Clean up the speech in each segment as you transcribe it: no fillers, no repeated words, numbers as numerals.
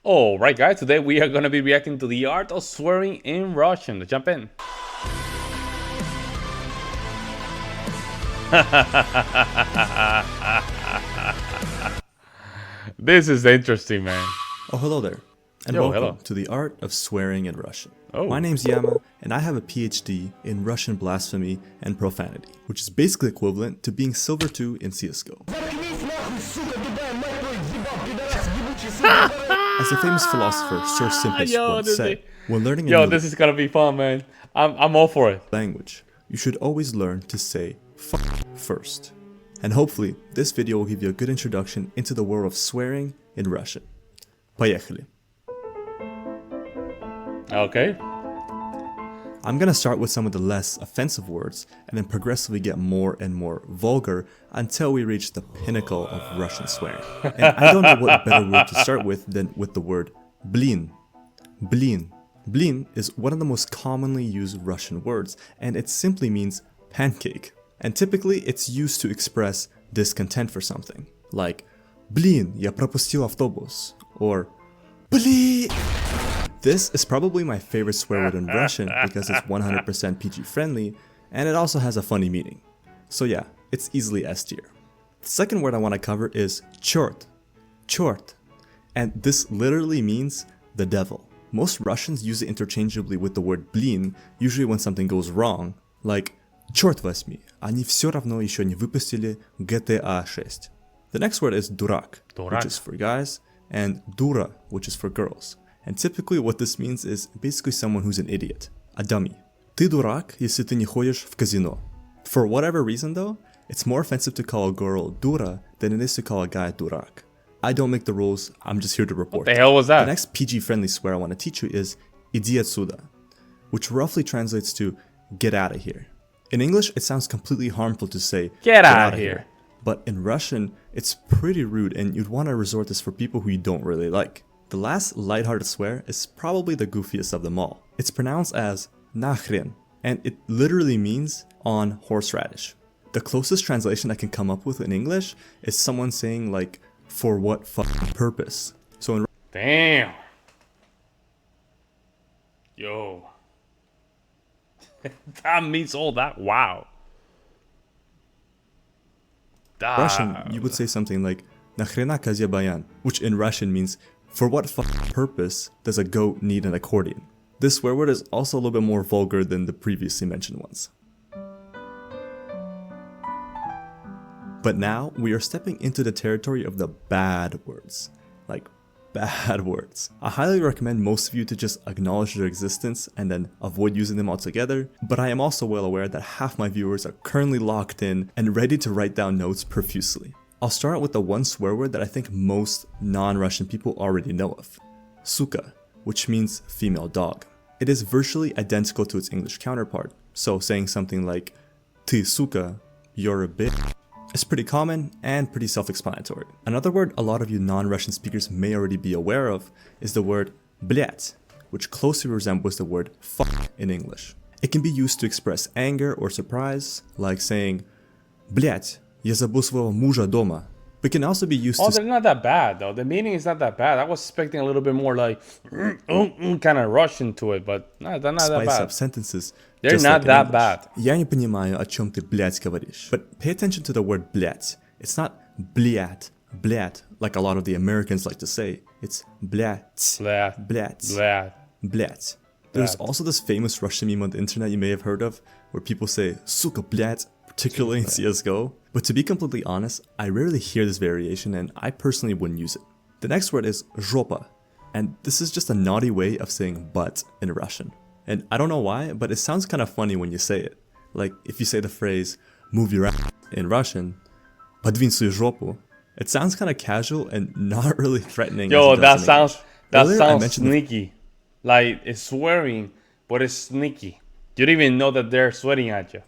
Alright guys, today we are going to be reacting to the art of swearing in Russian. Let's jump in. This is interesting, man. Oh, hello there, and welcome to the art of swearing in Russian. My name's Yama, and I have a PhD in Russian blasphemy and profanity, which is basically equivalent to being Silver 2 in CSGO. As the famous philosopher Sir Simpus once said, when learning a new this is gonna be fun, man. I'm all for it. Language, you should always learn to say fuck first. And hopefully, this video will give you a good introduction into the world of swearing in Russian. Поехали! Okay. I'm gonna start with some of the less offensive words and then progressively get more and more vulgar until we reach the pinnacle of Russian swearing. And I don't know what better word to start with than with the word blin. Blin. Blin is one of the most commonly used Russian words, and it simply means pancake. And typically it's used to express discontent for something, like blin, я пропустил автобус, or blin. This is probably my favorite swear word in Russian because it's 100% PG friendly, and it also has a funny meaning. So yeah, it's easily S tier. The second word I want to cover is chort. Chort. And this literally means the devil. Most Russians use it interchangeably with the word blin, usually when something goes wrong, like черт возьми, они все равно еще не выпустили GTA 6. The next word is дурак, which is for guys, and дура, which is for girls. And typically what this means is basically someone who's an idiot, a dummy. Ты дурак, если ты не ходишь в казино. For whatever reason though, it's more offensive to call a girl дура than it is to call a guy дурак. I don't make the rules, I'm just here to report. What the hell was that? The next PG-friendly swear I want to teach you is иди отсюда, which roughly translates to get out of here. In English, it sounds completely harmful to say get out of here. But in Russian, it's pretty rude and you'd want to resort this for people who you don't really like. The last lighthearted swear is probably the goofiest of them all. It's pronounced as nahren, and it literally means on horseradish. The closest translation I can come up with in English is someone saying like, for what fucking purpose? So in Damn. Yo. That means all that. Wow. Russian, you would say something like "Nachrena kazya bayan," which in Russian means "For what fucking purpose does a goat need an accordion?" This swear word is also a little bit more vulgar than the previously mentioned ones. But now we are stepping into the territory of the bad words. Like bad words. I highly recommend most of you to just acknowledge their existence and then avoid using them altogether, but I am also well aware that half my viewers are currently locked in and ready to write down notes profusely. I'll start with the one swear word that I think most non-Russian people already know of. Suka, which means female dog. It is virtually identical to its English counterpart, so saying something like Ty suka, you're a bitch, is pretty common and pretty self-explanatory. Another word a lot of you non-Russian speakers may already be aware of is the word блядь, which closely resembles the word fuck in English. It can be used to express anger or surprise, like saying блядь, я забыл своего мужа дома. But can also be used to... they're not that bad though. The meaning is not that bad. I was expecting a little bit more like kind of Russian to it, but no, they're not that bad. Up sentences. They're not that bad. Я не понимаю, о чем ты, блядь, говоришь. But pay attention to the word блядь. It's not блядь, блядь, like a lot of the Americans like to say. It's блядь, blядь, blядь, blядь. There's also this famous Russian meme on the internet you may have heard of, where people say, сука, блядь, particularly in CSGO. But to be completely honest, I rarely hear this variation and I personally wouldn't use it. The next word is жопа, and this is just a naughty way of saying butt in Russian. And I don't know why, but it sounds kind of funny when you say it. Like if you say the phrase move your ass in Russian, подвинь свою жопу, it sounds kind of casual and not really threatening. Yo, that sounds sneaky. Like it's swearing, but it's sneaky. You don't even know that they're sweating at you.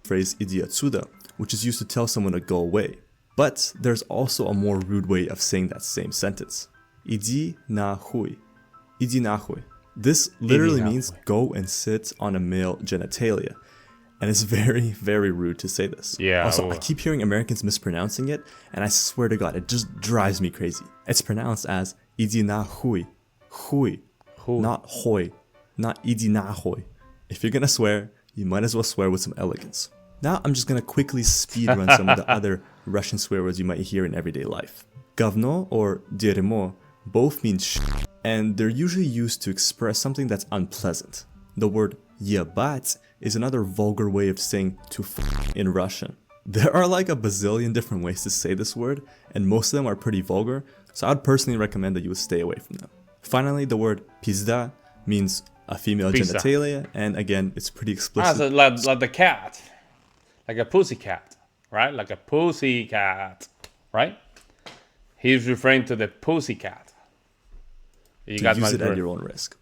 Phrase иди отсюда, which is used to tell someone to go away. But there's also a more rude way of saying that same sentence. Иди нахуй. Иди нахуй. This literally means go and sit on a male genitalia. And it's very, very rude to say this. Yeah. Also, I keep hearing Americans mispronouncing it, and I swear to God, it just drives me crazy. It's pronounced as "иди нахуй," "хуй," not "hoy," not "иди нахуй." If you're gonna swear, you might as well swear with some elegance. Now, I'm just gonna quickly speed run some of the other Russian swear words you might hear in everyday life. Говно or дерьмо both mean shit, and they're usually used to express something that's unpleasant. The word ебать is another vulgar way of saying to f in Russian. There are like a bazillion different ways to say this word, and most of them are pretty vulgar, so I'd personally recommend that you would stay away from them. Finally, the word pizda means a female genitalia, and again, it's pretty explicit. So like the cat, like a pussy cat, right? Like a pussy cat, right? He's referring to the pussy cat. You got use it at your own risk.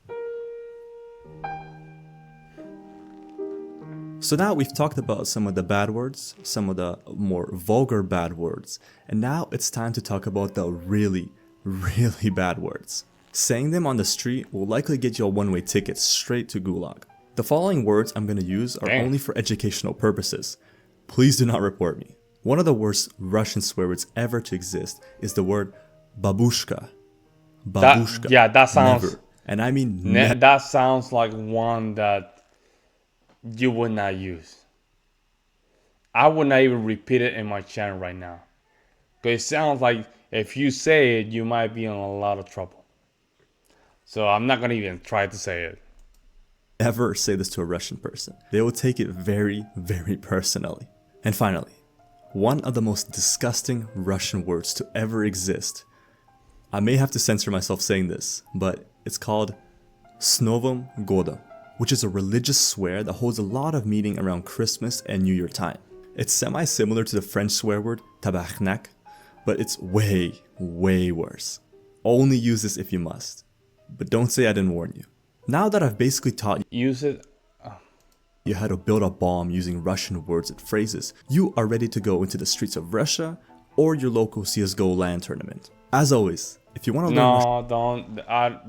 So now we've talked about some of the bad words, some of the more vulgar bad words, and now it's time to talk about the really, really bad words. Saying them on the street will likely get you a one-way ticket straight to Gulag. The following words I'm going to use are only for educational purposes. Please do not report me. One of the worst Russian swear words ever to exist is the word babushka. Babushka. That sounds... Never. And I mean that sounds like one that you would not use. I would not even repeat it in my channel right now. Because it sounds like if you say it, you might be in a lot of trouble. So I'm not going to even try to say it. Ever say this to a Russian person. They will take it very, very personally. And finally, one of the most disgusting Russian words to ever exist. I may have to censor myself saying this, but it's called "С Новым годом," which is a religious swear that holds a lot of meaning around Christmas and New Year time. It's semi-similar to the French swear word tabarnak, but it's way, way worse. Only use this if you must. But don't say I didn't warn you. Now that I've basically taught you how to build a bomb using Russian words and phrases, you are ready to go into the streets of Russia or your local CSGO LAN tournament. As always, if you want to learn Russian... don't.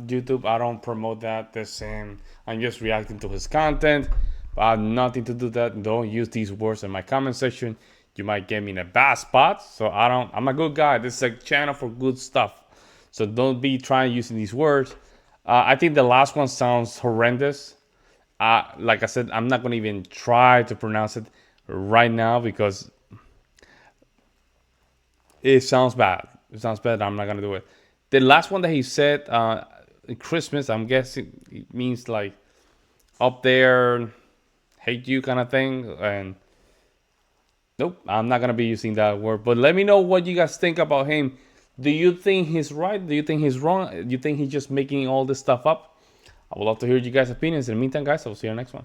YouTube, I don't promote that. The same. I'm just reacting to his content. But I have nothing to do with that. Don't use these words in my comment section. You might get me in a bad spot. So I'm a good guy. This is a channel for good stuff. So don't be trying using these words. I think the last one sounds horrendous. Like I said, I'm not going to even try to pronounce it right now because it sounds bad. It sounds bad. I'm not going to do it. The last one that he said, Christmas, I'm guessing it means like up there, hate you kind of thing. And nope, I'm not going to be using that word. But let me know what you guys think about him. Do you think he's right? Do you think he's wrong? Do you think he's just making all this stuff up? I would love to hear you guys' opinions. In the meantime, guys, I will see you in the next one.